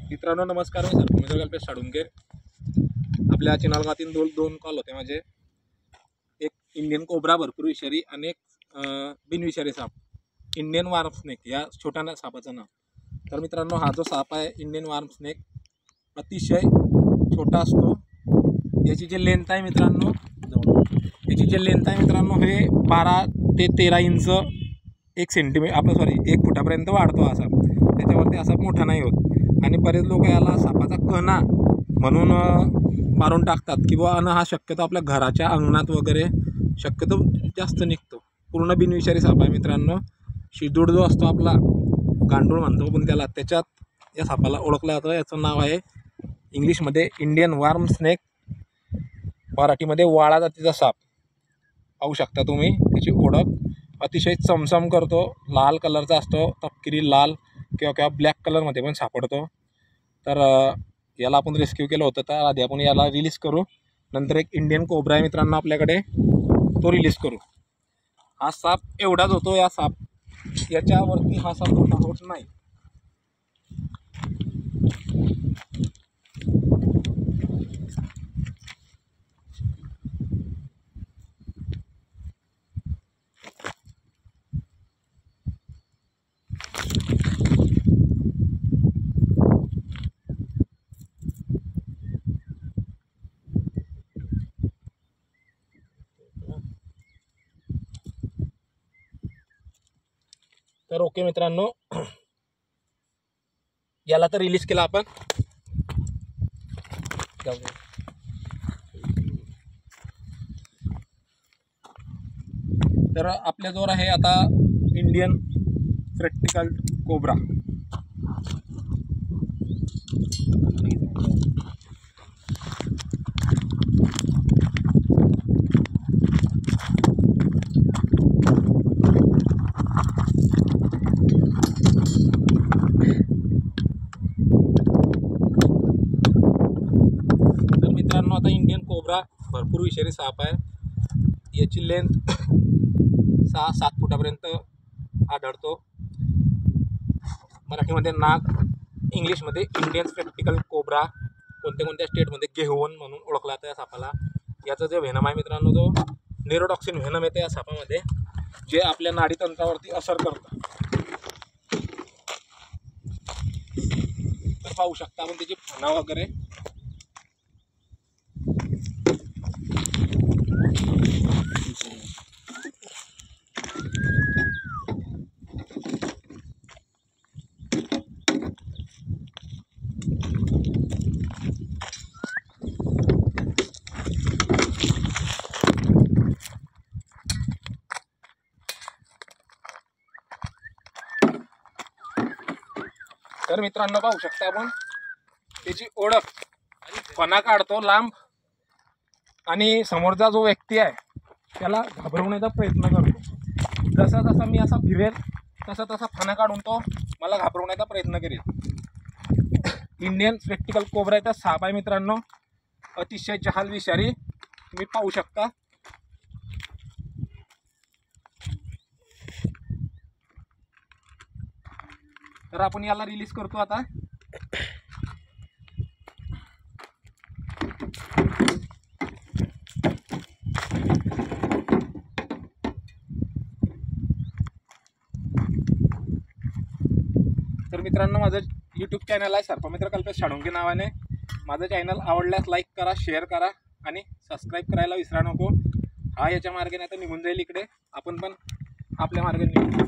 मित्रांनो नमस्कार, मी सर्पमित्र कल्पेश साळुंके। आपल्या चिनालगातील दोन कॉल होते माझे। एक इंडियन कोब्रा भरपूर विषारी आणि एक बिनविषारी साप, इंडियन वार्म स्नेक या छोट्या सापाचं नाव। तर मित्रांनो हा जो साप आहे इंडियन वार्म स्नेक अतिशय छोटा असतो। याची जी लेंथ आहे मित्रांनो, हे 12 ते 13 इंच 1 सेंटीमीटर 1 फुटापर्यंत वाढतो हा साप। त्याच्यावरती असा मोठा नाही होत आणि बरेच लोक याला सापाचा कणा म्हणून मारून टाकतात किंवा हा शक्यतो आपल्या घराच्या अंगणात वगैरे शक्यतो जास्त निघतो। पूर्ण बिनविषारी साप आहे मित्रांनो। शिदूड जो असतो आपला, गांडूळ म्हणतो पण त्याला, त्याच्यात या सापाला ओळखलं जातं। याचं नाव आहे इंग्लिशमध्ये इंडियन वार्म स्नेक, मराठीमध्ये वाळा जातीचा साप। पाहू शकता तुम्ही त्याची ओळख। अतिशय चमचम करतो, लाल कलरचा असतो, तपकिरी लाल किंवा ब्लॅक कलरमध्ये पण सापडतो। तर याला आपण रेस्क्यू केलं होतं, तर आधी आपण याला रिलीज करू, नंतर एक इंडियन कोब्रा आहे मित्रांनो आपल्याकडे, तो रिलीज करू। हा साप एवढाच होतो, याच्यावरती हा साप मोठा होत नाही। तर ओके मित्रांनो, याला तर रिलीज केला आपण। तर आपल्याजवळ आहे आता इंडियन स्पेक्टिकल कोब्रा। तर मित्रांनो आता इंडियन कोब्रा भरपूर विषारी साप आहे। याची लेंथ 6-7 फुटापर्यंत आढळतो। मराठीमध्ये नाग, इंग्लिशमध्ये इंडियन स्पेक्टिकल कोब्रा, कोणत्या स्टेटमध्ये गेहवन म्हणून ओळखला जातं या सापाला। याचं जे व्हेनम आहे मित्रांनो, जो न्यूरोटॉक्सिन व्हेनम येते या सापामध्ये, जे आपल्या नाडीतंत्रावरती असर करतं। तर पाहू शकता आपण त्याची फणा वगैरे। तर मित्रांनो पाहू शकता आपण त्याची ओळख, फणा काढतो लांब आणि समोरचा जो व्यक्ती आहे त्याला घाबरवण्याचा प्रयत्न करतो। जसा जसा मी असा फिरेल तसा तसा फणा काढून तो मला घाबरवण्याचा प्रयत्न करेल। इंडियन स्पेक्टिकल कोब्राचा साप आहे मित्रांनो, अतिशय जहाल विषारी, तुम्ही पाहू शकता। तर आपण याला रिलीज करतो आता। तर मित्रांनो माझं यूट्यूब चॅनल आहे सर्पमित्र कल्पेश साळुंके नावाने। माझं चॅनल आवडल्यास लाईक करा, शेअर करा आणि सबस्क्राईब करायला विसरा नको। हा याच्या मार्गाने आता निघून जाईल इकडे, आपण पण आपल्या मार्गाने निघू।